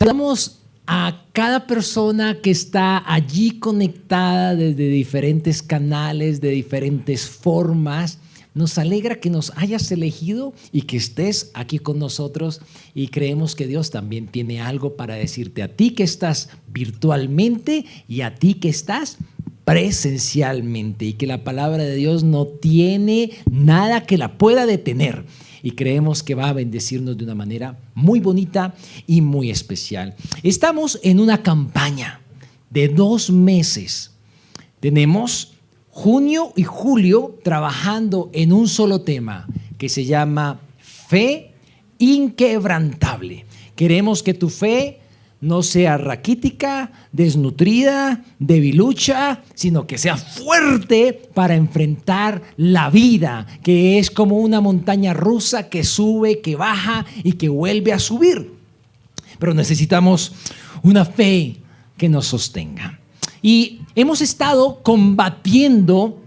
Saludamos a cada persona que está allí conectada desde diferentes canales, de diferentes formas. Nos alegra que nos hayas elegido y que estés aquí con nosotros, y creemos que Dios también tiene algo para decirte a ti que estás virtualmente y a ti que estás presencialmente, y que la palabra de Dios no tiene nada que la pueda detener. Y creemos que va a bendecirnos de una manera muy bonita y muy especial. Estamos en una campaña de 2 meses. Tenemos junio y julio trabajando en un solo tema que se llama fe inquebrantable. Queremos que tu fe no sea raquítica, desnutrida, debilucha, sino que sea fuerte para enfrentar la vida, que es como una montaña rusa que sube, que baja y que vuelve a subir. Pero necesitamos una fe que nos sostenga. Y hemos estado combatiendo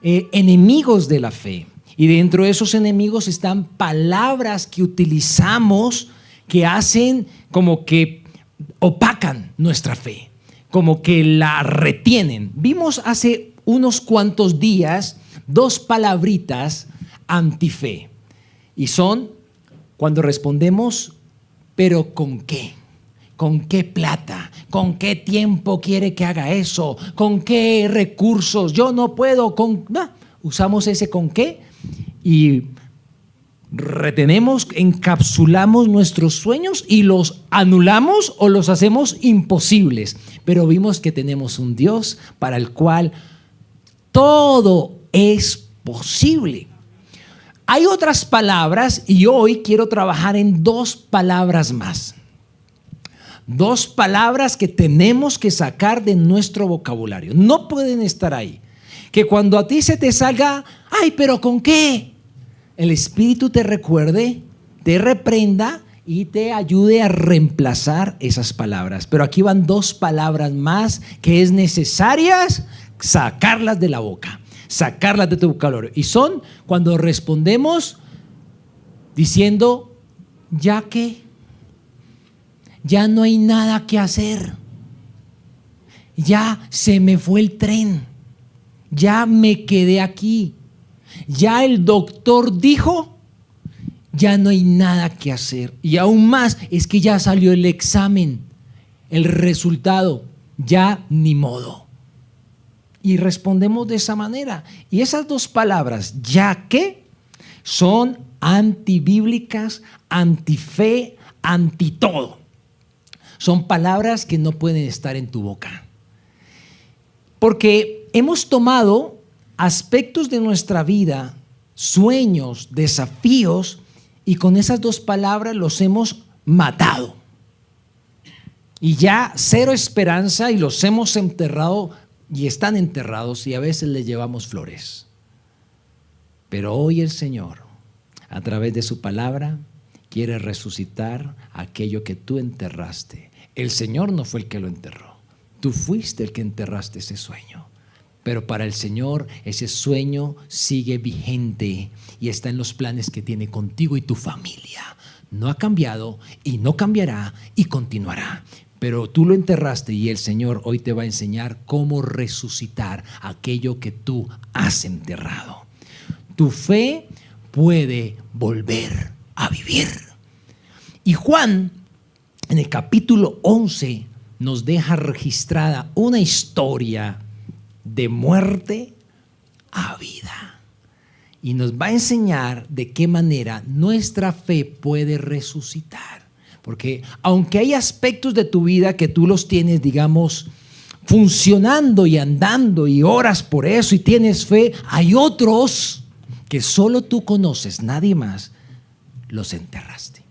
enemigos de la fe. Y dentro de esos enemigos están palabras que utilizamos que hacen como que opacan nuestra fe, como que la retienen. Vimos hace unos cuantos días 2 palabritas antife, y son cuando respondemos, pero ¿con qué? ¿Con qué plata? ¿Con qué tiempo quiere que haga eso? ¿Con qué recursos? Yo no puedo. Usamos ese con qué y retenemos, encapsulamos nuestros sueños y los anulamos o los hacemos imposibles. Pero vimos que tenemos un Dios para el cual todo es posible. Hay otras palabras y hoy quiero trabajar en 2 palabras más. 2 palabras que tenemos que sacar de nuestro vocabulario. No pueden estar ahí. Que cuando a ti se te salga, ay, pero ¿con qué? El Espíritu te recuerde, te reprenda y te ayude a reemplazar esas palabras. Pero aquí van 2 palabras más que es necesarias sacarlas de la boca, sacarlas de tu vocabulario. Y son cuando respondemos diciendo, ¿ya qué? Ya no hay nada que hacer. Ya se me fue el tren. Ya me quedé aquí. Ya el doctor dijo, ya no hay nada que hacer. Y aún más, es que ya salió el examen, el resultado, ya ni modo. Y respondemos de esa manera. Y esas 2 palabras, ya que, son antibíblicas, antife, anti todo. Son palabras que no pueden estar en tu boca. Porque hemos tomado aspectos de nuestra vida, sueños, desafíos, y con esas 2 palabras los hemos matado. Y ya 0 esperanza, y los hemos enterrado y están enterrados, y a veces les llevamos flores. Pero hoy el Señor, a través de su palabra, quiere resucitar aquello que tú enterraste. El Señor no fue el que lo enterró. Tú fuiste el que enterraste ese sueño. Pero para el Señor ese sueño sigue vigente y está en los planes que tiene contigo y tu familia. No ha cambiado y no cambiará y continuará. Pero tú lo enterraste y el Señor hoy te va a enseñar cómo resucitar aquello que tú has enterrado. Tu fe puede volver a vivir. Y Juan, en el capítulo 11, nos deja registrada una historia de muerte a vida. Y nos va a enseñar de qué manera nuestra fe puede resucitar. Porque aunque hay aspectos de tu vida que tú los tienes, digamos, funcionando y andando y oras por eso y tienes fe, hay otros que solo tú conoces, nadie más, los enterraste.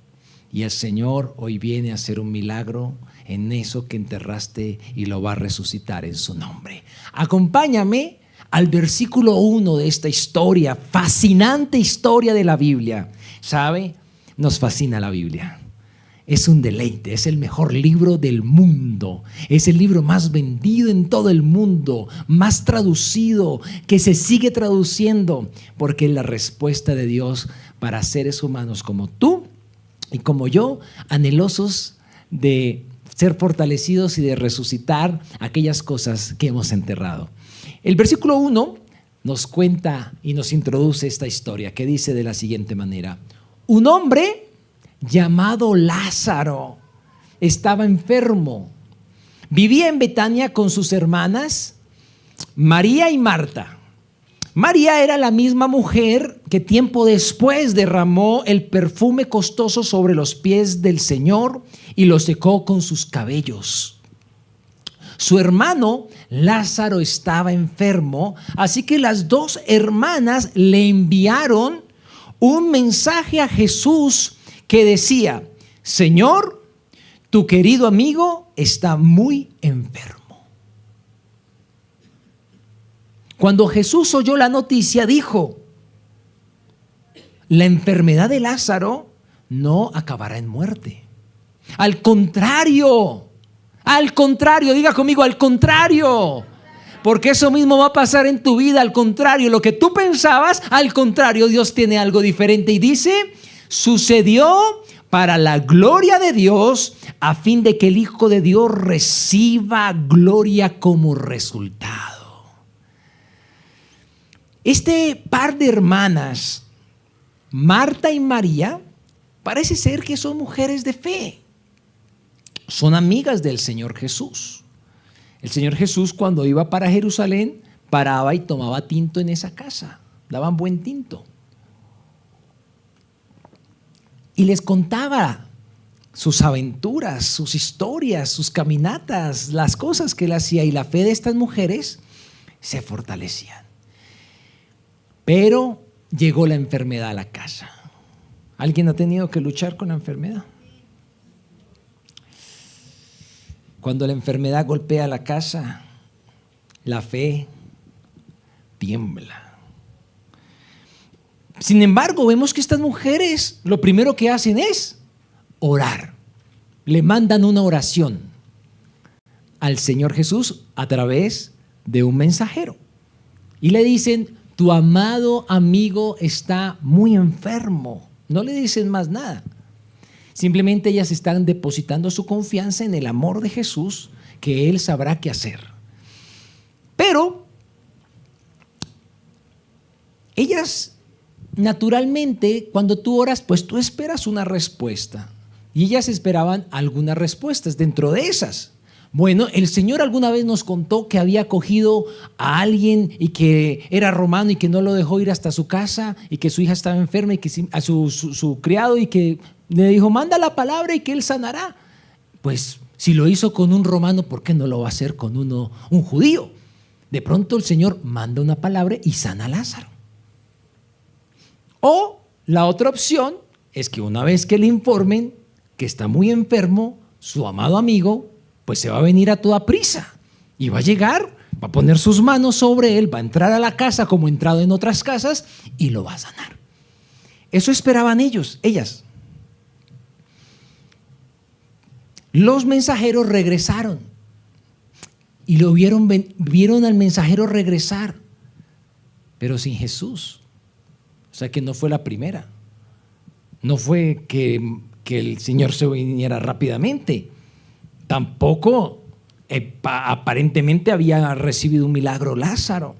Y el Señor hoy viene a hacer un milagro en eso que enterraste y lo va a resucitar en su nombre. Acompáñame al versículo 1 de esta historia, fascinante historia de la Biblia. ¿Sabe? Nos fascina la Biblia. Es un deleite, es el mejor libro del mundo, es el libro más vendido en todo el mundo, más traducido, que se sigue traduciendo, porque es la respuesta de Dios para seres humanos como tú y como yo, anhelosos de ser fortalecidos y de resucitar aquellas cosas que hemos enterrado. El versículo 1 nos cuenta y nos introduce esta historia que dice de la siguiente manera: un hombre llamado Lázaro estaba enfermo. Vivía en Betania con sus hermanas María y Marta. María era la misma mujer que tiempo después derramó el perfume costoso sobre los pies del Señor y lo secó con sus cabellos. Su hermano Lázaro estaba enfermo, así que las dos hermanas le enviaron un mensaje a Jesús que decía: Señor, tu querido amigo está muy enfermo. Cuando Jesús oyó la noticia, dijo: la enfermedad de Lázaro no acabará en muerte. Al contrario, diga conmigo, al contrario. Porque eso mismo va a pasar en tu vida, al contrario. Lo que tú pensabas, al contrario, Dios tiene algo diferente. Y dice: sucedió para la gloria de Dios, a fin de que el Hijo de Dios reciba gloria como resultado. Este par de hermanas, Marta y María, parece ser que son mujeres de fe. Son amigas del Señor Jesús. El Señor Jesús, cuando iba para Jerusalén, paraba y tomaba tinto en esa casa. Daban buen tinto. Y les contaba sus aventuras, sus historias, sus caminatas, las cosas que él hacía, y la fe de estas mujeres se fortalecía. Pero llegó la enfermedad a la casa. ¿Alguien ha tenido que luchar con la enfermedad? Cuando la enfermedad golpea la casa, la fe tiembla. Sin embargo, vemos que estas mujeres lo primero que hacen es orar. Le mandan una oración al Señor Jesús a través de un mensajero. Y le dicen: tu amado amigo está muy enfermo. No le dicen más nada. Simplemente ellas están depositando su confianza en el amor de Jesús, que Él sabrá qué hacer. Pero ellas, naturalmente, cuando tú oras, pues tú esperas una respuesta. Y ellas esperaban algunas respuestas. Dentro de esas, bueno, el Señor alguna vez nos contó que había cogido a alguien y que era romano y que no lo dejó ir hasta su casa, y que su hija estaba enferma, y que a su criado, y que le dijo: manda la palabra y que él sanará. Pues si lo hizo con un romano, ¿por qué no lo va a hacer con un judío? De pronto el Señor manda una palabra y sana a Lázaro. O la otra opción es que una vez que le informen que está muy enfermo, su amado amigo, pues se va a venir a toda prisa y va a llegar, va a poner sus manos sobre él, va a entrar a la casa como ha entrado en otras casas y lo va a sanar. Eso esperaban ellas. Los mensajeros regresaron y lo vieron al mensajero regresar, pero sin Jesús. O sea que no fue la primera. No fue que el Señor se viniera rápidamente. Tampoco aparentemente había recibido un milagro Lázaro.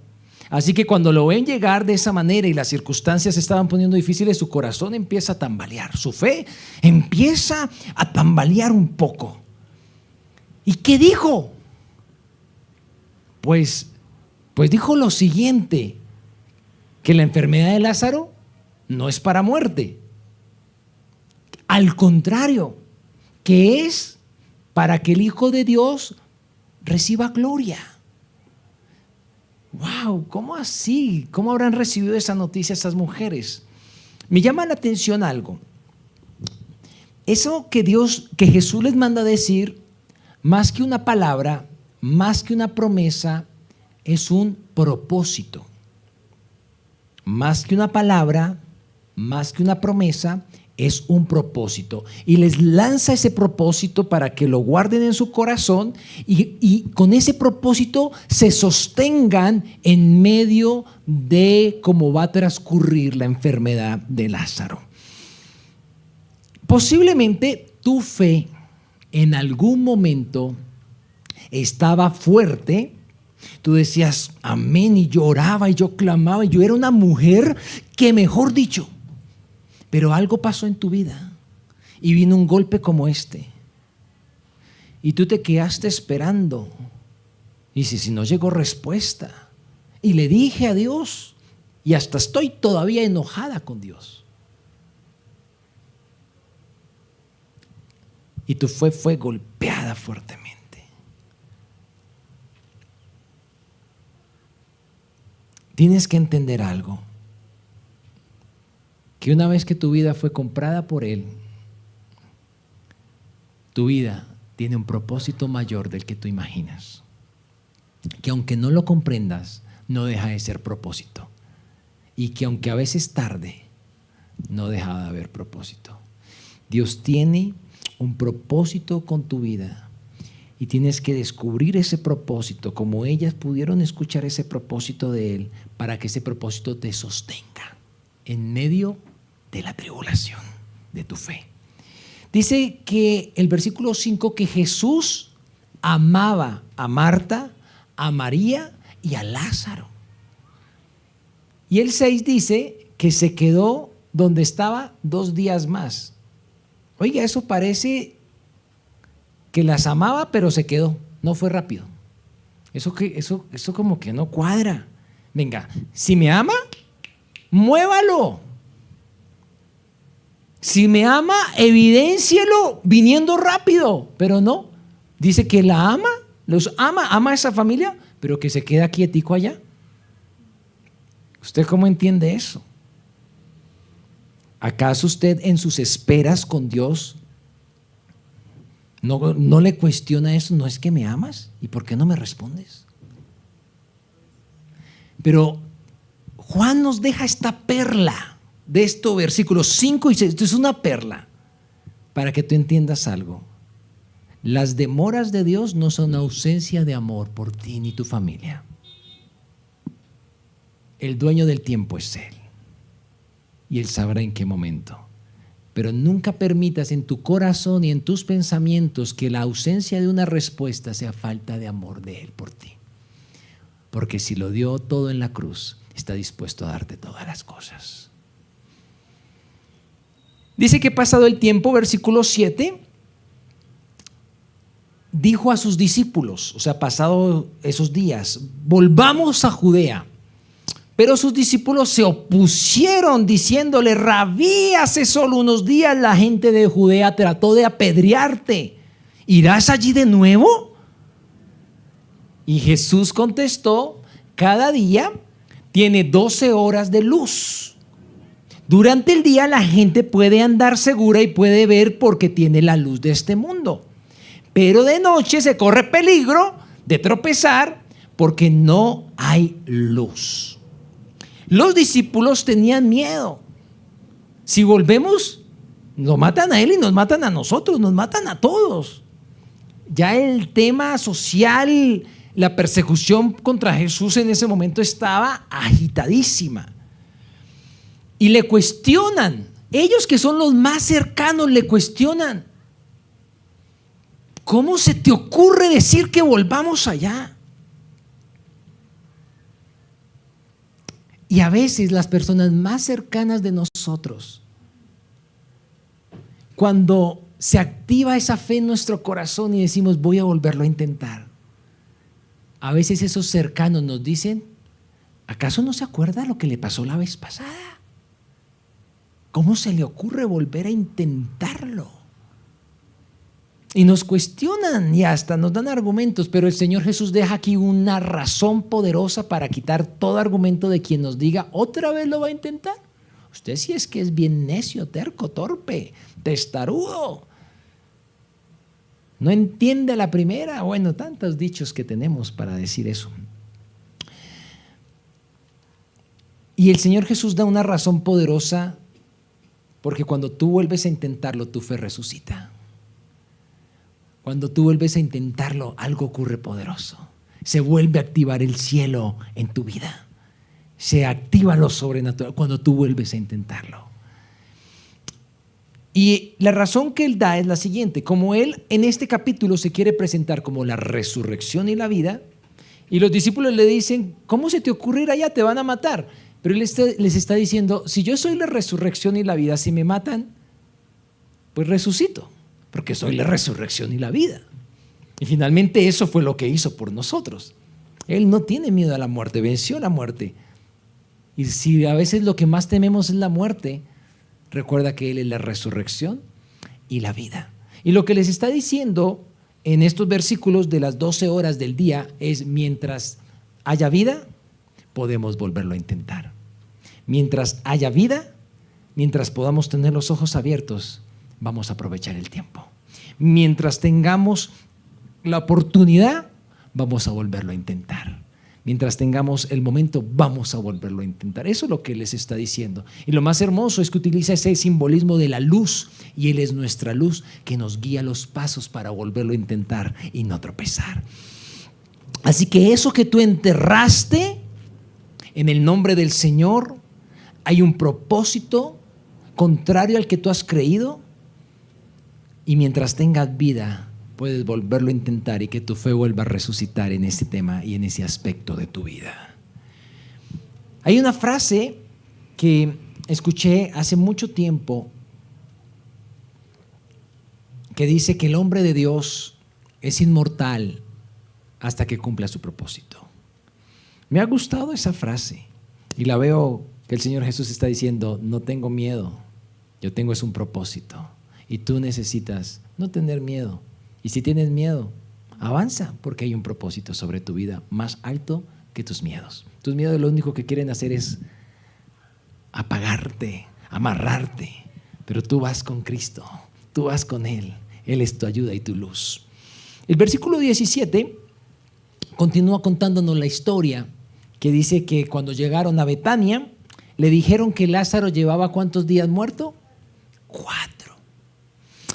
Así que cuando lo ven llegar de esa manera y las circunstancias se estaban poniendo difíciles, su corazón empieza a tambalear, su fe empieza a tambalear un poco. ¿Y qué dijo? Pues dijo lo siguiente: que la enfermedad de Lázaro no es para muerte. Al contrario, que es para que el Hijo de Dios reciba gloria. ¡Wow! ¿Cómo así? ¿Cómo habrán recibido esa noticia estas mujeres? Me llama la atención algo. Eso que Jesús les manda decir, más que una palabra, más que una promesa, es un propósito. Más que una palabra, más que una promesa, es un propósito, y les lanza ese propósito para que lo guarden en su corazón y con ese propósito se sostengan en medio de cómo va a transcurrir la enfermedad de Lázaro. Posiblemente tu fe en algún momento estaba fuerte, tú decías amén y lloraba y yo clamaba y yo era una mujer que, mejor dicho, pero algo pasó en tu vida y vino un golpe como este y tú te quedaste esperando y si no llegó respuesta y le dije a Dios y hasta estoy todavía enojada con Dios y tu fe fue golpeada fuertemente. Tienes que entender algo, que una vez que tu vida fue comprada por Él, tu vida tiene un propósito mayor del que tú imaginas, que aunque no lo comprendas, no deja de ser propósito, y que aunque a veces tarde, no deja de haber propósito. Dios tiene un propósito con tu vida y tienes que descubrir ese propósito, como ellas pudieron escuchar ese propósito de Él, para que ese propósito te sostenga en medio de la tribulación de tu fe. Dice que el versículo 5 que Jesús amaba a Marta, a María y a Lázaro. Y el 6 dice que se quedó donde estaba 2 días más. Oiga, eso parece que las amaba, pero se quedó, no fue rápido. Eso como que no cuadra. Venga, si me ama, muévalo. Si me ama, evidéncielo viniendo rápido, pero no. Dice que la ama, ama a esa familia, pero que se queda quietico allá. ¿Usted cómo entiende eso? ¿Acaso usted en sus esperas con Dios no le cuestiona eso? ¿No es que me amas? ¿Y por qué no me respondes? Pero Juan nos deja esta perla de estos versículos 5 y 6. Esto es una perla para que tú entiendas algo. Las demoras de Dios no son ausencia de amor por ti ni tu familia. El dueño del tiempo es Él y Él sabrá en qué momento. Pero nunca permitas en tu corazón y en tus pensamientos que la ausencia de una respuesta sea falta de amor de Él por ti. Porque si lo dio todo en la cruz, está dispuesto a darte todas las cosas. Dice que pasado el tiempo, versículo 7, dijo a sus discípulos, o sea, pasado esos días, volvamos a Judea. Pero sus discípulos se opusieron diciéndole, Rabí, hace solo unos días la gente de Judea trató de apedrearte. ¿Irás allí de nuevo? Y Jesús contestó, cada día tiene 12 horas de luz. Durante el día la gente puede andar segura y puede ver porque tiene la luz de este mundo. Pero de noche se corre peligro de tropezar porque no hay luz. Los discípulos tenían miedo. Si volvemos, nos matan a Él y nos matan a nosotros, nos matan a todos. Ya el tema social, la persecución contra Jesús en ese momento estaba agitadísima. Y le cuestionan, ellos que son los más cercanos le cuestionan. ¿Cómo se te ocurre decir que volvamos allá? Y a veces las personas más cercanas de nosotros, cuando se activa esa fe en nuestro corazón y decimos voy a volverlo a intentar, a veces esos cercanos nos dicen, ¿acaso no se acuerda lo que le pasó la vez pasada? ¿Cómo se le ocurre volver a intentarlo? Y nos cuestionan y hasta nos dan argumentos, pero el Señor Jesús deja aquí una razón poderosa para quitar todo argumento de quien nos diga, ¿otra vez lo va a intentar? Usted sí es que es bien necio, terco, torpe, testarudo. No entiende la primera. Bueno, tantos dichos que tenemos para decir eso. Y el Señor Jesús da una razón poderosa porque cuando tú vuelves a intentarlo, tu fe resucita. Cuando tú vuelves a intentarlo, algo ocurre poderoso. Se vuelve a activar el cielo en tu vida. Se activa lo sobrenatural cuando tú vuelves a intentarlo. Y la razón que él da es la siguiente: como él en este capítulo se quiere presentar como la resurrección y la vida, y los discípulos le dicen, ¿cómo se te ocurre ir allá? Te van a matar. Pero él les está diciendo, si yo soy la resurrección y la vida, si me matan, pues resucito, porque soy la resurrección y la vida. Y finalmente eso fue lo que hizo por nosotros. Él no tiene miedo a la muerte, venció la muerte. Y si a veces lo que más tememos es la muerte, recuerda que Él es la resurrección y la vida. Y lo que les está diciendo en estos versículos de las 12 horas del día es: mientras haya vida, podemos volverlo a intentar. Mientras haya vida, mientras podamos tener los ojos abiertos, vamos a aprovechar el tiempo. Mientras tengamos la oportunidad, vamos a volverlo a intentar. Mientras tengamos el momento, vamos a volverlo a intentar. Eso es lo que les está diciendo. Y lo más hermoso es que utiliza ese simbolismo de la luz, y Él es nuestra luz que nos guía los pasos para volverlo a intentar y no tropezar. Así que eso que tú enterraste, en el nombre del Señor, hay un propósito contrario al que tú has creído, y mientras tengas vida, puedes volverlo a intentar y que tu fe vuelva a resucitar en ese tema y en ese aspecto de tu vida. Hay una frase que escuché hace mucho tiempo que dice que el hombre de Dios es inmortal hasta que cumpla su propósito. Me ha gustado esa frase y la veo que el Señor Jesús está diciendo: no tengo miedo, yo tengo es un propósito, y tú necesitas no tener miedo. Y si tienes miedo, avanza, porque hay un propósito sobre tu vida más alto que tus miedos. Tus miedos lo único que quieren hacer es apagarte, amarrarte, pero tú vas con Cristo, tú vas con Él. Él es tu ayuda y tu luz. El versículo 17 continúa contándonos la historia, que dice que cuando llegaron a Betania, le dijeron que Lázaro llevaba ¿cuántos días muerto? 4.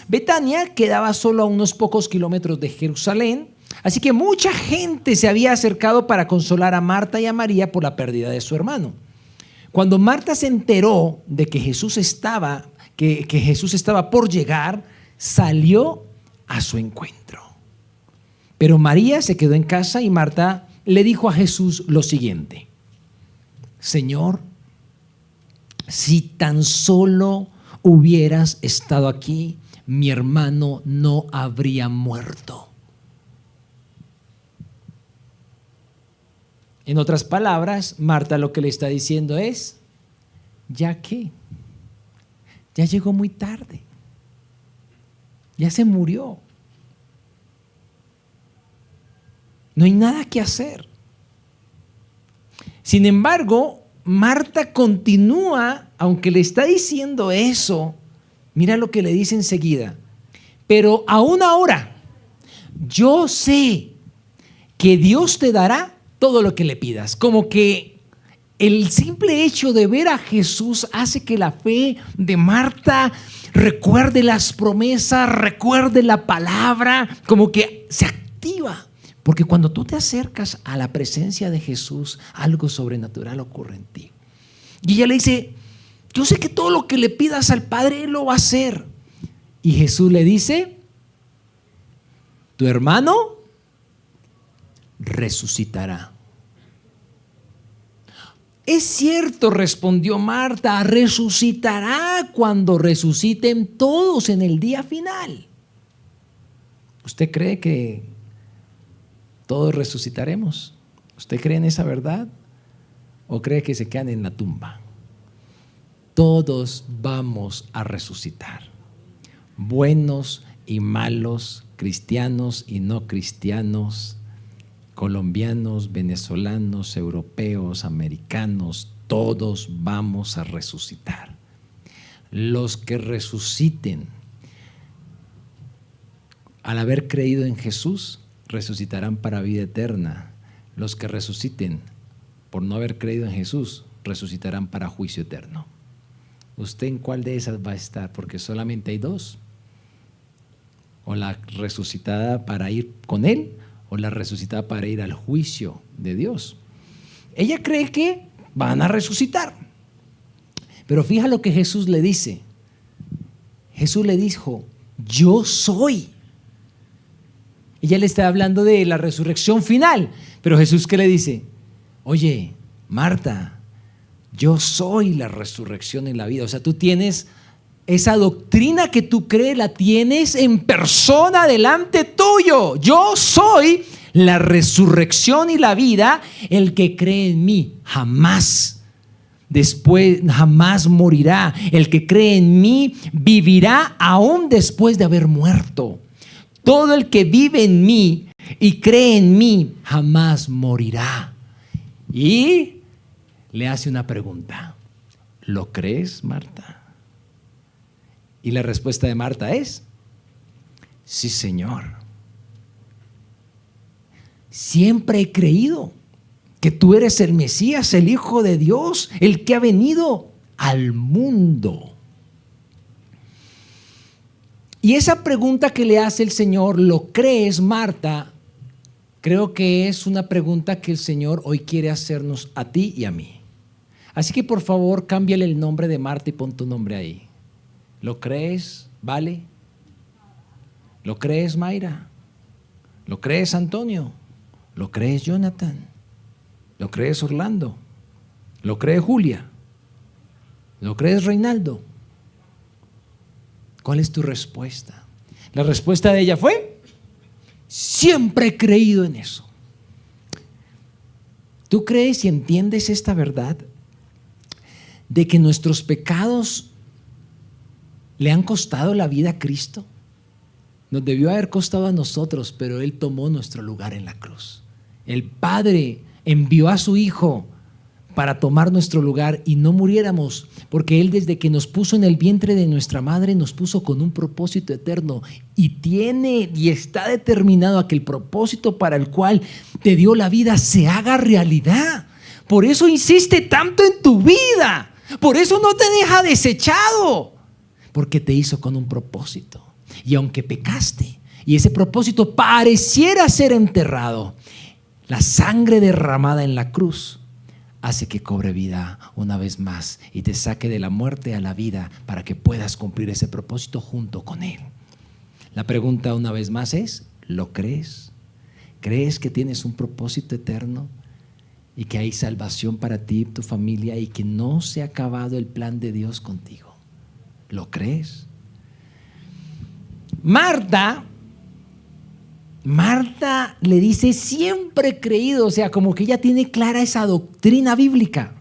Betania quedaba solo a unos pocos kilómetros de Jerusalén, así que mucha gente se había acercado para consolar a Marta y a María por la pérdida de su hermano. Cuando Marta se enteró de que Jesús estaba por llegar, salió a su encuentro. Pero María se quedó en casa y Marta le dijo a Jesús lo siguiente: Señor, si tan solo hubieras estado aquí, mi hermano no habría muerto. En otras palabras, Marta lo que le está diciendo es: ¿ya qué? Ya llegó muy tarde. Ya se murió. No hay nada que hacer. Sin embargo, Marta continúa, aunque le está diciendo eso. Mira lo que le dice enseguida: pero aún ahora yo sé que Dios te dará todo lo que le pidas. Como que el simple hecho de ver a Jesús hace que la fe de Marta recuerde las promesas, recuerde la palabra, como que se activa. Porque cuando tú te acercas a la presencia de Jesús, algo sobrenatural ocurre en ti. Y ella le dice: yo sé que todo lo que le pidas al Padre, Él lo va a hacer. Y Jesús le dice: tu hermano resucitará. Es cierto, respondió Marta, resucitará cuando resuciten todos en el día final. ¿Usted cree que todos resucitaremos? ¿Usted cree en esa verdad? ¿O cree que se quedan en la tumba? Todos vamos a resucitar. Buenos y malos, cristianos y no cristianos, colombianos, venezolanos, europeos, americanos, todos vamos a resucitar. Los que resuciten al haber creído en Jesús, resucitarán para vida eterna. Los que resuciten por no haber creído en Jesús, resucitarán para juicio eterno. ¿Usted en cuál de esas va a estar? Porque solamente hay dos: o la resucitada para ir con Él, o la resucitada para ir al juicio de Dios. Ella cree que van a resucitar, pero fija lo que Jesús le dice. Jesús le dijo, yo soy. Ella le está hablando de la resurrección final, pero Jesús, ¿qué le dice? Oye, Marta, yo soy la resurrección y la vida. O sea, tú tienes esa doctrina que tú crees, la tienes en persona delante tuyo. Yo soy la resurrección y la vida. El que cree en mí jamás morirá. El que cree en mí vivirá aún después de haber muerto. Todo el que vive en mí y cree en mí jamás morirá. Y le hace una pregunta. ¿Lo crees, Marta? Y la respuesta de Marta es, sí, Señor. Siempre he creído que tú eres el Mesías, el Hijo de Dios, el que ha venido al mundo. Y esa pregunta que le hace el Señor, ¿lo crees, Marta? Creo que es una pregunta que el Señor hoy quiere hacernos a ti y a mí. Así que por favor, cámbiale el nombre de Marta y pon tu nombre ahí. ¿Lo crees, Vale? ¿Lo crees, Mayra? ¿Lo crees, Antonio? ¿Lo crees, Jonathan? ¿Lo crees, Orlando? ¿Lo crees, Julia? ¿Lo crees, Reinaldo? ¿Cuál es tu respuesta? La respuesta de ella fue, siempre he creído en eso. ¿Tú crees y entiendes esta verdad de que nuestros pecados le han costado la vida a Cristo? Nos debió haber costado a nosotros, pero Él tomó nuestro lugar en la cruz. El Padre envió a su Hijo para tomar nuestro lugar y no muriéramos, porque Él desde que nos puso en el vientre de nuestra madre nos puso con un propósito eterno y está determinado a que el propósito para el cual te dio la vida se haga realidad. Por eso insiste tanto en tu vida, por eso no te deja desechado, porque te hizo con un propósito. Y aunque pecaste y ese propósito pareciera ser enterrado, la sangre derramada en la cruz hace que cobre vida una vez más y te saque de la muerte a la vida para que puedas cumplir ese propósito junto con Él. La pregunta una vez más es, ¿lo crees? ¿Crees que tienes un propósito eterno y que hay salvación para ti y tu familia y que no se ha acabado el plan de Dios contigo? ¿Lo crees? Marta le dice, siempre he creído, o sea, como que ella tiene clara esa doctrina bíblica,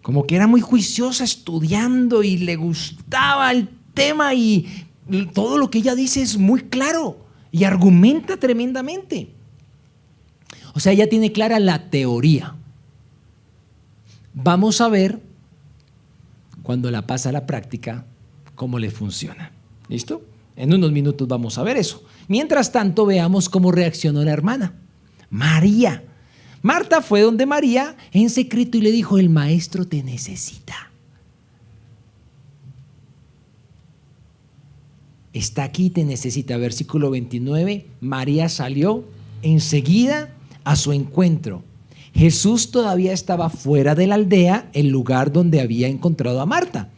como que era muy juiciosa estudiando y le gustaba el tema y todo lo que ella dice es muy claro y argumenta tremendamente. O sea, ella tiene clara la teoría. Vamos a ver, cuando la pasa a la práctica, cómo le funciona. ¿Listo? En unos minutos vamos a ver eso. Mientras tanto, veamos cómo reaccionó la hermana, María. Marta fue donde María en secreto y le dijo, el maestro te necesita. Está aquí, te necesita. Versículo 29, María salió enseguida a su encuentro. Jesús todavía estaba fuera de la aldea, el lugar donde había encontrado a Marta.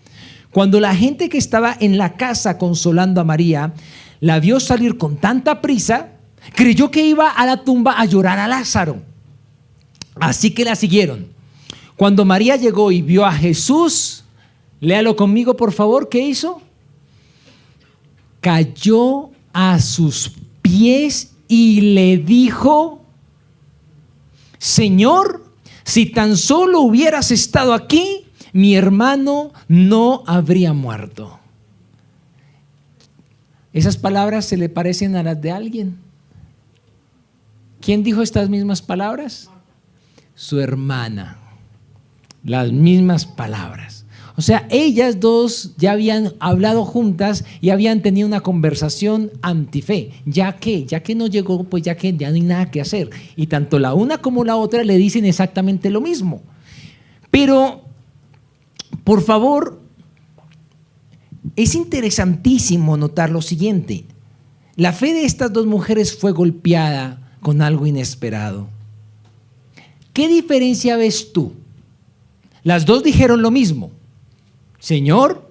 Cuando la gente que estaba en la casa consolando a María la vio salir con tanta prisa, creyó que iba a la tumba a llorar a Lázaro. Así que la siguieron. Cuando María llegó y vio a Jesús, léalo conmigo por favor, ¿qué hizo? Cayó a sus pies y le dijo, Señor, si tan solo hubieras estado aquí, mi hermano no habría muerto. ¿Esas palabras se le parecen a las de alguien? ¿Quién dijo estas mismas palabras? Su hermana. Las mismas palabras. O sea, ellas dos ya habían hablado juntas y habían tenido una conversación antife. Ya que no llegó, pues ya que ya no hay nada que hacer. Y tanto la una como la otra le dicen exactamente lo mismo. Pero por favor, es interesantísimo notar lo siguiente. La fe de estas dos mujeres fue golpeada con algo inesperado. ¿Qué diferencia ves tú? Las dos dijeron lo mismo. Señor,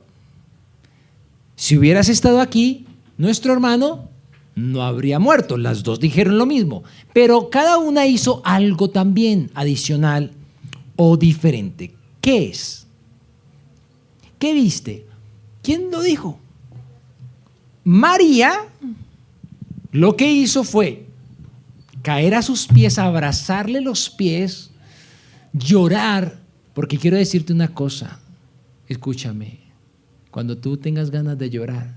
Si hubieras estado aquí, nuestro hermano no habría muerto. Las dos dijeron lo mismo, pero cada una hizo algo también adicional o diferente. ¿Qué es? ¿Qué viste? ¿Quién lo dijo? María lo que hizo fue caer a sus pies, abrazarle los pies, llorar, porque quiero decirte una cosa, escúchame, cuando tú tengas ganas de llorar,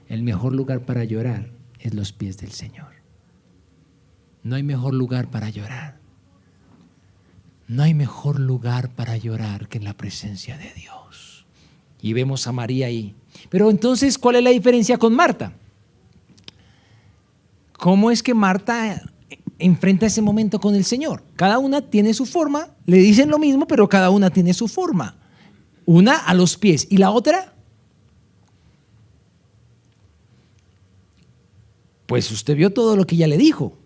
el mejor lugar para llorar es los pies del Señor. No hay mejor lugar para llorar. No hay mejor lugar para llorar que en la presencia de Dios. Y vemos a María ahí. Pero entonces, ¿cuál es la diferencia con Marta? ¿Cómo es que Marta enfrenta ese momento con el Señor? Cada una tiene su forma, le dicen lo mismo, pero cada una tiene su forma. Una a los pies y la otra, pues usted vio todo lo que ella le dijo,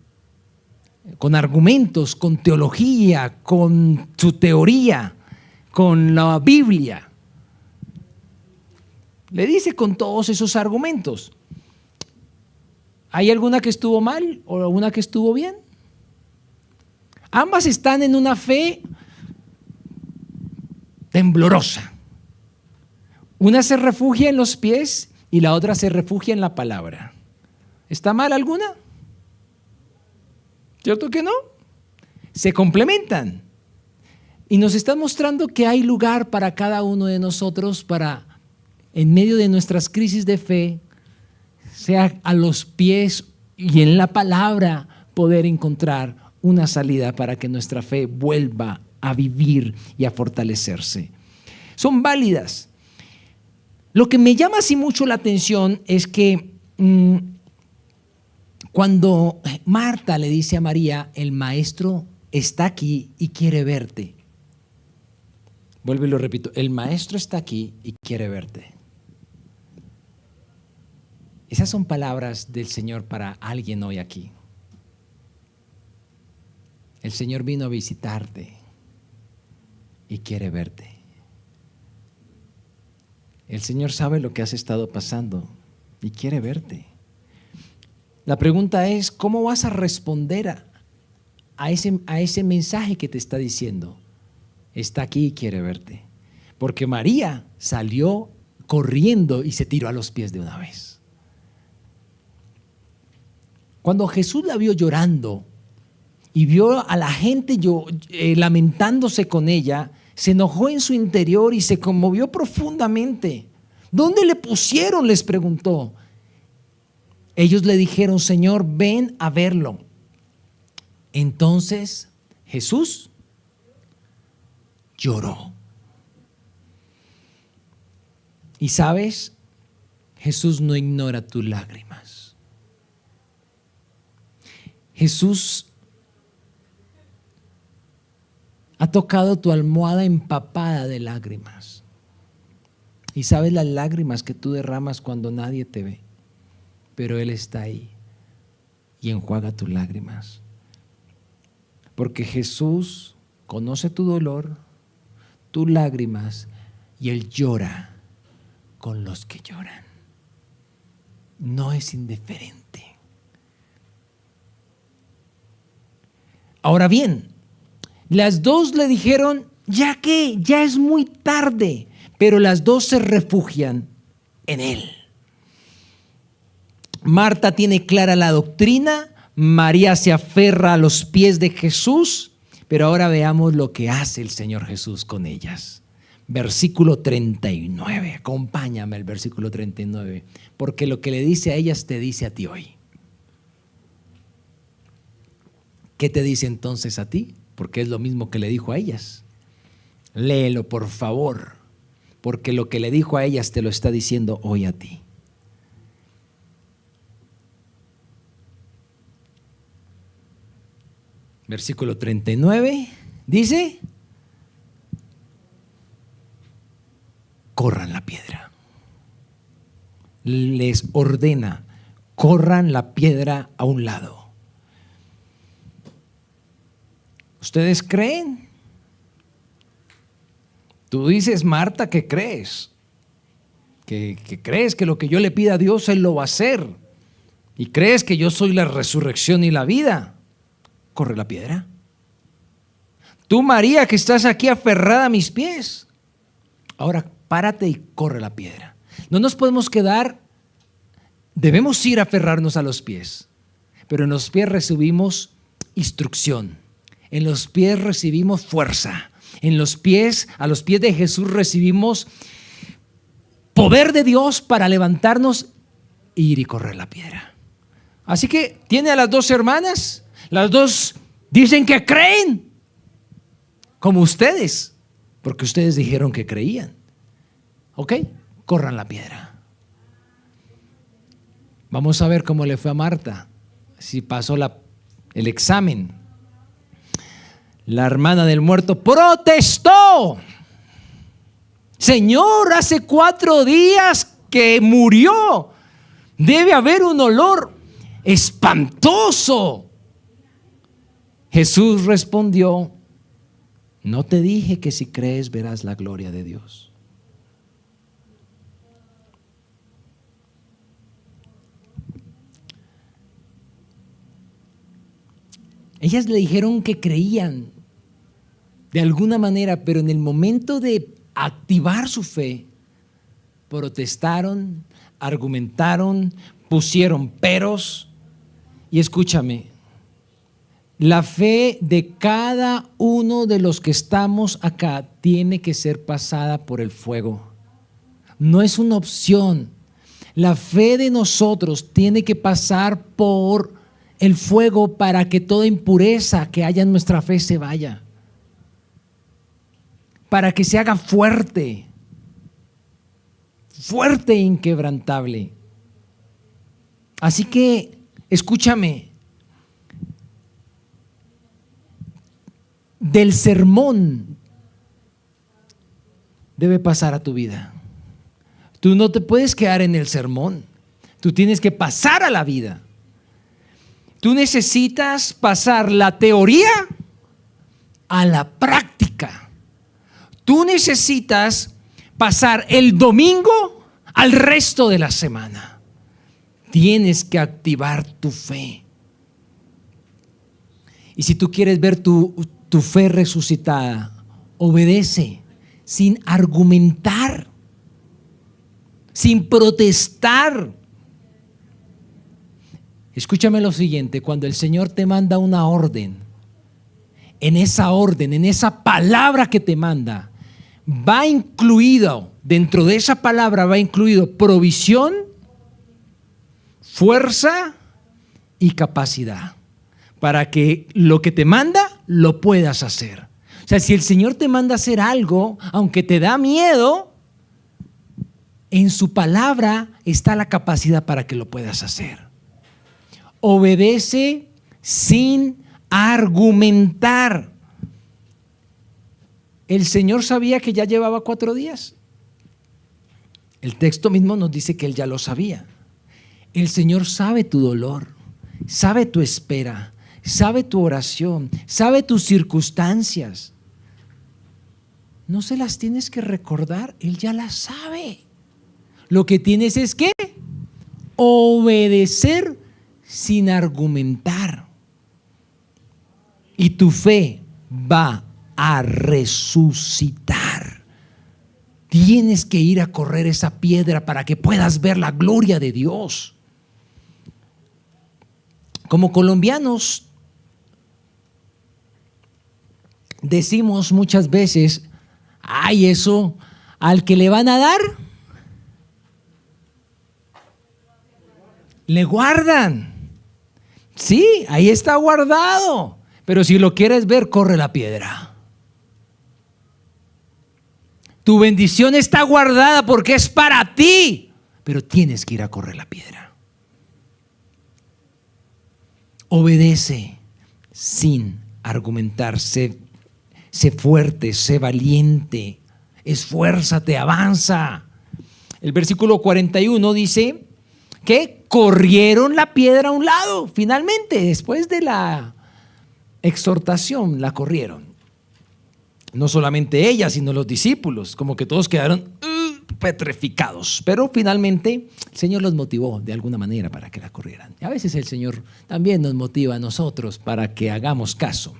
con argumentos, con teología, con su teoría, con la Biblia. Le dice con todos esos argumentos. ¿Hay alguna que estuvo mal o alguna que estuvo bien? Ambas están en una fe temblorosa. Una se refugia en los pies y la otra se refugia en la palabra. ¿Está mal alguna? ¿Cierto que no? Se complementan. Y nos están mostrando que hay lugar para cada uno de nosotros para, en medio de nuestras crisis de fe, sea a los pies y en la palabra, poder encontrar una salida para que nuestra fe vuelva a vivir y a fortalecerse. Son válidas. Lo que me llama así mucho la atención es que cuando Marta le dice a María, el maestro está aquí y quiere verte. Vuelvo y lo repito, el maestro está aquí y quiere verte. Esas son palabras del Señor para alguien hoy aquí. El Señor vino a visitarte y quiere verte. El Señor sabe lo que has estado pasando y quiere verte. La pregunta es, ¿cómo vas a responder a ese mensaje que te está diciendo? Está aquí y quiere verte. Porque María salió corriendo y se tiró a los pies de una vez. Cuando Jesús la vio llorando y vio a la gente lamentándose con ella, se enojó en su interior y se conmovió profundamente. ¿Dónde le pusieron?, les preguntó. Ellos le dijeron, Señor, ven a verlo. Entonces Jesús lloró. Y sabes, Jesús no ignora tus lágrimas. Jesús ha tocado tu almohada empapada de lágrimas. Y sabes las lágrimas que tú derramas cuando nadie te ve. Pero Él está ahí y enjuaga tus lágrimas. Porque Jesús conoce tu dolor, tus lágrimas, y Él llora con los que lloran. No es indiferente. Ahora bien, las dos le dijeron, ya que ya es muy tarde, pero las dos se refugian en Él. Marta tiene clara la doctrina, María se aferra a los pies de Jesús, pero ahora veamos lo que hace el Señor Jesús con ellas. Versículo 39, acompáñame al versículo 39, porque lo que le dice a ellas te dice a ti hoy. ¿Qué te dice entonces a ti? Porque es lo mismo que le dijo a ellas. Léelo, por favor, porque lo que le dijo a ellas te lo está diciendo hoy a ti. Versículo 39 dice, corran la piedra. Les ordena, corran la piedra a un lado. ¿Ustedes creen? Tú dices, Marta, ¿qué crees? que crees que lo que yo le pida a Dios, Él lo va a hacer, y crees que yo soy la resurrección y la vida, corre la piedra. Tú, María, que estás aquí aferrada a mis pies, ahora párate y corre la piedra. No nos podemos quedar, debemos ir a aferrarnos a los pies, pero en los pies recibimos instrucción, en los pies recibimos fuerza, en los pies, a los pies de Jesús recibimos poder de Dios para levantarnos e ir y correr la piedra. Así que tiene a las dos hermanas, las dos dicen que creen, como ustedes, porque ustedes dijeron que creían. Ok, corran la piedra. Vamos a ver cómo le fue a Marta, si pasó el examen. La hermana del muerto protestó. Señor, hace 4 días que murió. Debe haber un olor espantoso. Jesús respondió: ¿no te dije que si crees verás la gloria de Dios? Ellas le dijeron que creían de alguna manera, pero en el momento de activar su fe, protestaron, argumentaron, pusieron peros. Y escúchame, la fe de cada uno de los que estamos acá tiene que ser pasada por el fuego. No es una opción. La fe de nosotros tiene que pasar por el fuego para que toda impureza que haya en nuestra fe se vaya, para que se haga fuerte, fuerte e inquebrantable. Así que, escúchame, del sermón debe pasar a tu vida. Tú no te puedes quedar en el sermón, tú tienes que pasar a la vida. Tú necesitas pasar la teoría a la práctica. Tú necesitas pasar el domingo al resto de la semana. Tienes que activar tu fe. Y si tú quieres ver tu fe resucitada, obedece sin argumentar, sin protestar. Escúchame lo siguiente: cuando el Señor te manda una orden, en esa palabra que te manda, va incluido, dentro de esa palabra va incluido provisión, fuerza y capacidad, para que lo que te manda lo puedas hacer. O sea, si el Señor te manda hacer algo, aunque te da miedo, en su palabra está la capacidad para que lo puedas hacer. Obedece sin argumentar. El Señor sabía que ya llevaba 4 días. El texto mismo nos dice que Él ya lo sabía. El Señor sabe tu dolor, sabe tu espera, sabe tu oración, sabe tus circunstancias. No se las tienes que recordar, Él ya las sabe. Lo que tienes es que obedecer sin argumentar. Y tu fe va a resucitar. Tienes que ir a correr esa piedra para que puedas ver la gloria de Dios. Como colombianos decimos muchas veces: ay, eso al que le van a dar, le guardan. Sí, ahí está guardado, pero si lo quieres ver, corre la piedra. Tu bendición está guardada porque es para ti, pero tienes que ir a correr la piedra. Obedece sin argumentar, sé fuerte, sé valiente, esfuérzate, avanza. El versículo 41 dice que corrieron la piedra a un lado. Finalmente, después de la exhortación, la corrieron. No solamente ella, sino los discípulos, como que todos quedaron petrificados. Pero finalmente el Señor los motivó de alguna manera para que la corrieran. Y a veces el Señor también nos motiva a nosotros para que hagamos caso.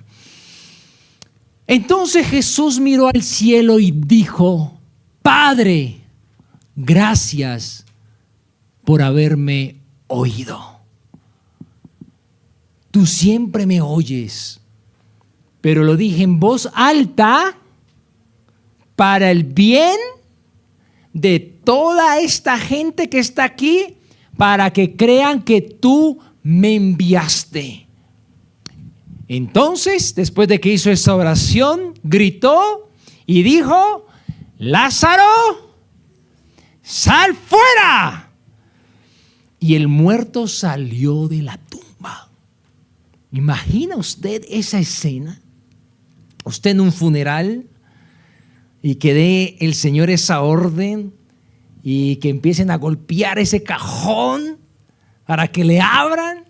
Entonces Jesús miró al cielo y dijo: Padre, gracias por haberme oído. Tú siempre me oyes, pero lo dije en voz alta para el bien de toda esta gente que está aquí, para que crean que tú me enviaste. Entonces, después de que hizo esa oración, gritó y dijo: Lázaro, sal fuera. Y el muerto salió de la tumba. ¿Imagina usted esa escena? Usted en un funeral y que dé el Señor esa orden y que empiecen a golpear ese cajón para que le abran.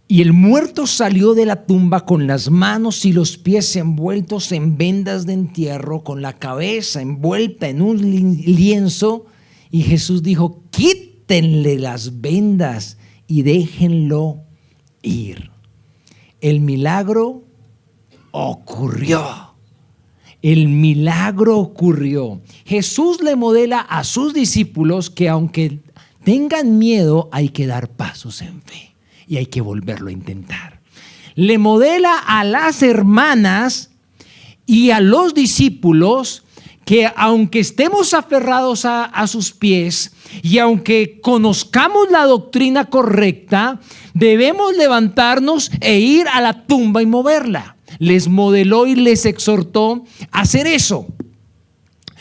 Y el muerto salió de la tumba con las manos y los pies envueltos en vendas de entierro, con la cabeza envuelta en un lienzo. Y Jesús dijo: quítenle las vendas y déjenlo ir. El milagro ocurrió. El milagro ocurrió. Jesús le modela a sus discípulos que aunque tengan miedo, hay que dar pasos en fe. Y hay que volverlo a intentar. Le modela a las hermanas y a los discípulos que aunque estemos aferrados a sus pies y aunque conozcamos la doctrina correcta, debemos levantarnos e ir a la tumba y moverla. Les modeló y les exhortó a hacer eso.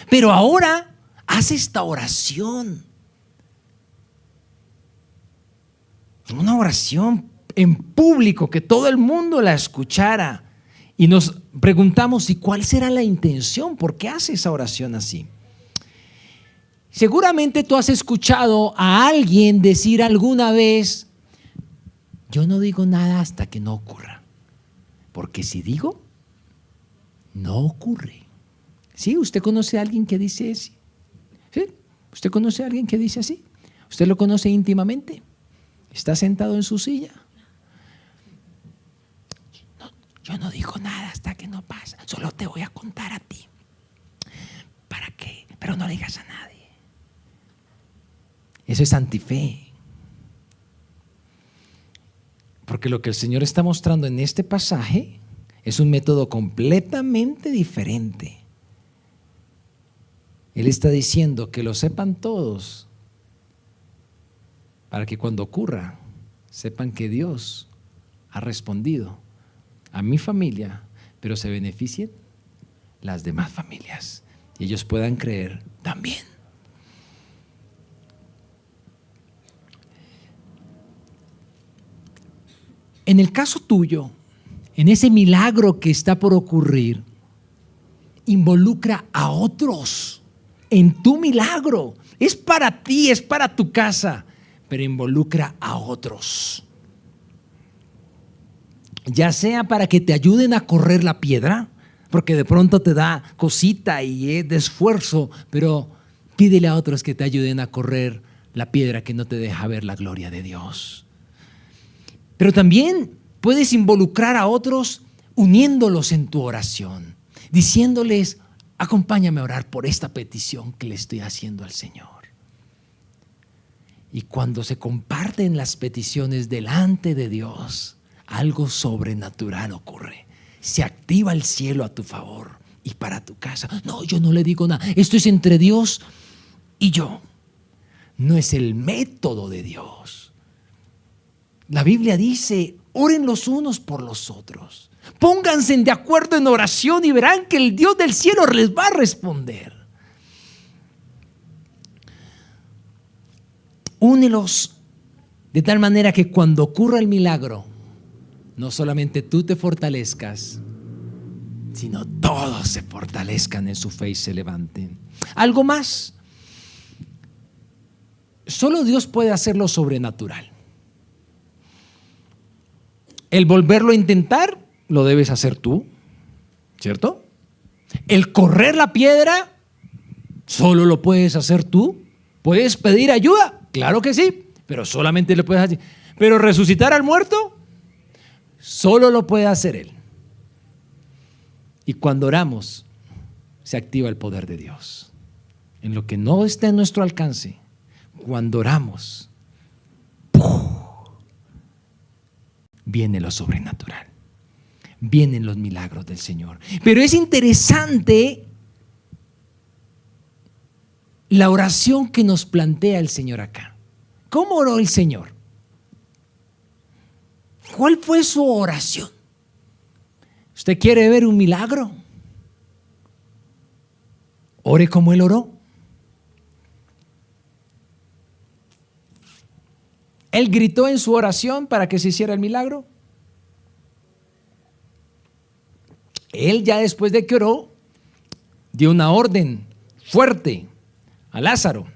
Pero ahora hace esta oración. Una oración en público, que todo el mundo la escuchara. Y nos preguntamos: ¿y cuál será la intención? ¿Por qué hace esa oración así? Seguramente tú has escuchado a alguien decir alguna vez: yo no digo nada hasta que no ocurra. Porque si digo, no ocurre. ¿Sí? ¿Usted conoce a alguien que dice así? ¿Sí? ¿Usted conoce a alguien que dice así? ¿Usted lo conoce íntimamente? Está sentado en su silla. No, yo no digo nada hasta que no pasa. Solo te voy a contar a ti. ¿Para qué? Pero no le digas a nadie. Eso es antife. Porque lo que el Señor está mostrando en este pasaje es un método completamente diferente. Él está diciendo que lo sepan todos, para que cuando ocurra, sepan que Dios ha respondido a mi familia, pero se beneficien las demás familias y ellos puedan creer también. En el caso tuyo, en ese milagro que está por ocurrir, involucra a otros en tu milagro. Es para ti, es para tu casa, pero involucra a otros. Ya sea para que te ayuden a correr la piedra, porque de pronto te da cosita y es de esfuerzo, pero pídele a otros que te ayuden a correr la piedra que no te deja ver la gloria de Dios. Pero también puedes involucrar a otros uniéndolos en tu oración, diciéndoles: acompáñame a orar por esta petición que le estoy haciendo al Señor. Y cuando se comparten las peticiones delante de Dios, algo sobrenatural ocurre. Se activa el cielo a tu favor y para tu casa. No, yo no le digo nada. Esto es entre Dios y yo. No es el método de Dios. La Biblia dice: oren los unos por los otros. Pónganse de acuerdo en oración y verán que el Dios del cielo les va a responder. Únelos de tal manera que cuando ocurra el milagro, no solamente tú te fortalezcas, sino todos se fortalezcan en su fe y se levanten. Algo más. Solo Dios puede hacer lo sobrenatural. El volverlo a intentar lo debes hacer tú, ¿cierto? El correr la piedra solo lo puedes hacer tú. ¿Puedes pedir ayuda? Claro que sí, pero solamente lo puedes hacer. Pero resucitar al muerto, solo lo puede hacer Él. Y cuando oramos, se activa el poder de Dios. En lo que no está en nuestro alcance, cuando oramos, viene lo sobrenatural, vienen los milagros del Señor. Pero es interesante la oración que nos plantea el Señor acá. ¿Cómo oró el Señor? ¿Cuál fue su oración? ¿Usted quiere ver un milagro? Ore como Él oró. Él gritó en su oración para que se hiciera el milagro. Él, ya después de que oró, dio una orden fuerte a Lázaro.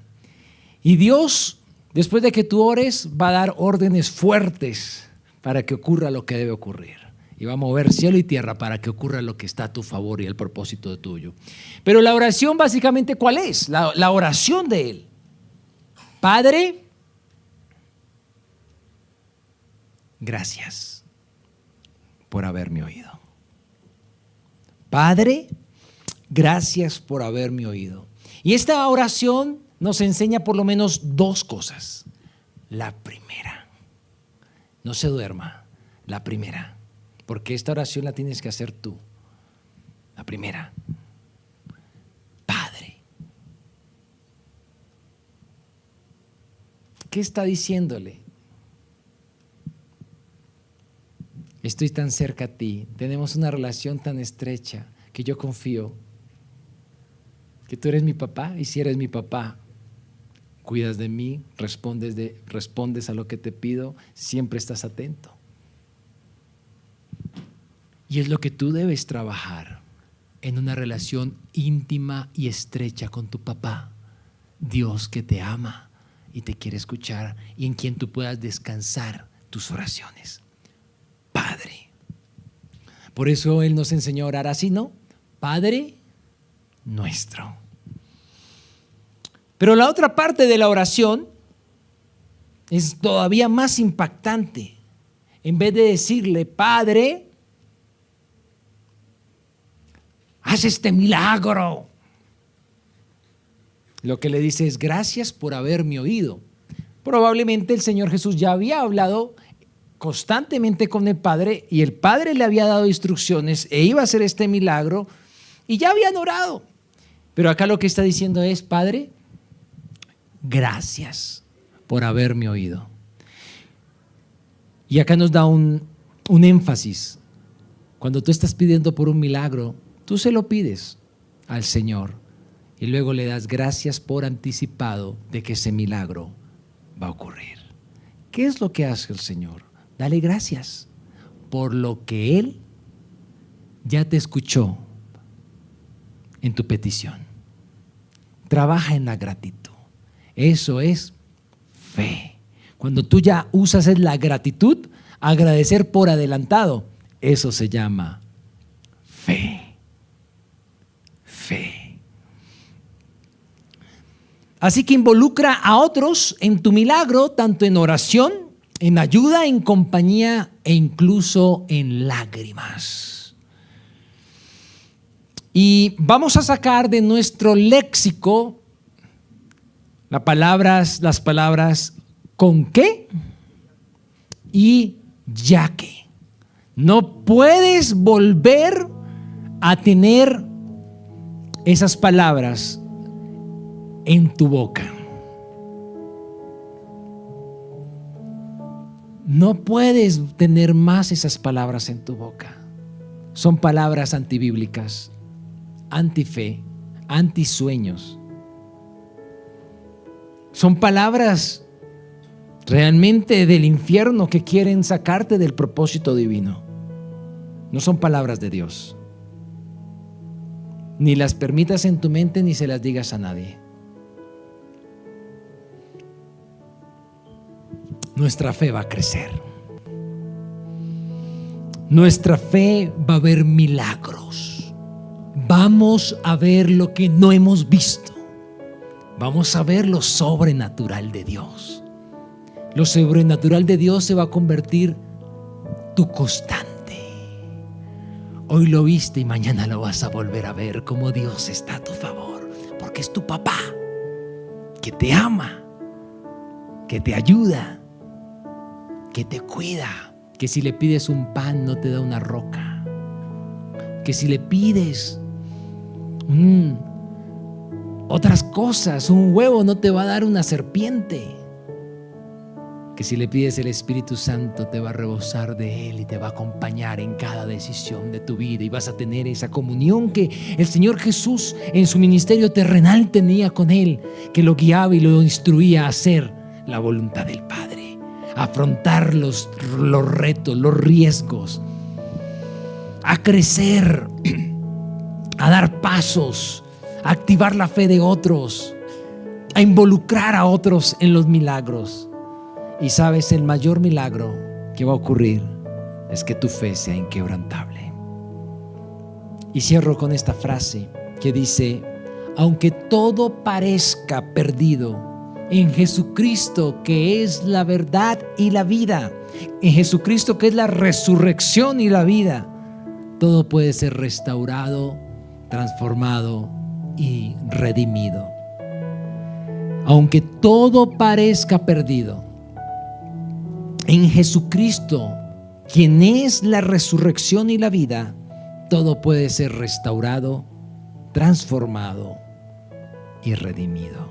Y Dios, después de que tú ores, va a dar órdenes fuertes para que ocurra lo que debe ocurrir. Y va a mover cielo y tierra para que ocurra lo que está a tu favor y el propósito de tuyo. Pero la oración básicamente, ¿cuál es? La oración de Él. Padre, gracias por haberme oído. Padre, gracias por haberme oído. Y esta oración nos enseña por lo menos dos cosas. La primera, no se duerma. La primera, porque esta oración la tienes que hacer tú. La primera, Padre. ¿Qué está diciéndole? Estoy tan cerca a ti, tenemos una relación tan estrecha que yo confío que tú eres mi papá, y si eres mi papá, cuidas de mí, respondes a lo que te pido, siempre estás atento. Y es lo que tú debes trabajar en una relación íntima y estrecha con tu papá, Dios que te ama y te quiere escuchar y en quien tú puedas descansar tus oraciones. Padre. Por eso Él nos enseñó a orar así, ¿no? Padre nuestro. Pero la otra parte de la oración es todavía más impactante. En vez de decirle, Padre, haz este milagro, lo que le dice es, gracias por haberme oído. Probablemente el Señor Jesús ya había hablado constantemente con el Padre y el Padre le había dado instrucciones e iba a hacer este milagro y ya habían orado. Pero acá lo que está diciendo es, Padre, gracias por haberme oído. Y acá nos da un énfasis. Cuando tú estás pidiendo por un milagro, tú se lo pides al Señor y luego le das gracias por anticipado de que ese milagro va a ocurrir. ¿Qué es lo que hace el Señor? Dale gracias por lo que Él ya te escuchó en tu petición. Trabaja en la gratitud. Eso es fe. Cuando tú ya usas la gratitud, agradecer por adelantado, eso se llama fe. Fe. Así que involucra a otros en tu milagro, tanto en oración, en ayuda, en compañía e incluso en lágrimas. Y vamos a sacar de nuestro léxico las palabras con qué y ya que. No puedes volver a tener esas palabras en tu boca. No puedes tener más esas palabras en tu boca. Son palabras antibíblicas, antife, antisueños. Son palabras realmente del infierno que quieren sacarte del propósito divino. No son palabras de Dios. Ni las permitas en tu mente ni se las digas a nadie. Nuestra fe va a crecer. Nuestra fe va a ver milagros. Va vamos a ver lo que no hemos visto. Vamos a ver lo sobrenatural de Dios. Lo sobrenatural de Dios se va a convertir tu constante. Hoy lo viste y mañana lo vas a volver a ver, como Dios está a tu favor, porque es tu papá, que te ama, que te ayuda, que te cuida, que si le pides un pan no te da una roca, que si le pides otras cosas, un huevo, no te va a dar una serpiente, que si le pides el Espíritu Santo te va a rebosar de Él y te va a acompañar en cada decisión de tu vida, y vas a tener esa comunión que el Señor Jesús en su ministerio terrenal tenía con Él, que lo guiaba y lo instruía a hacer la voluntad del Padre, a afrontar los retos, los riesgos, a crecer, a dar pasos, a activar la fe de otros, a involucrar a otros en los milagros. Y sabes, el mayor milagro que va a ocurrir es que tu fe sea inquebrantable. Y cierro con esta frase que dice: aunque todo parezca perdido, en Jesucristo, que es la verdad y la vida, en Jesucristo, que es la resurrección y la vida, todo puede ser restaurado, transformado y redimido. Aunque todo parezca perdido, en Jesucristo, quien es la resurrección y la vida, todo puede ser restaurado, transformado y redimido.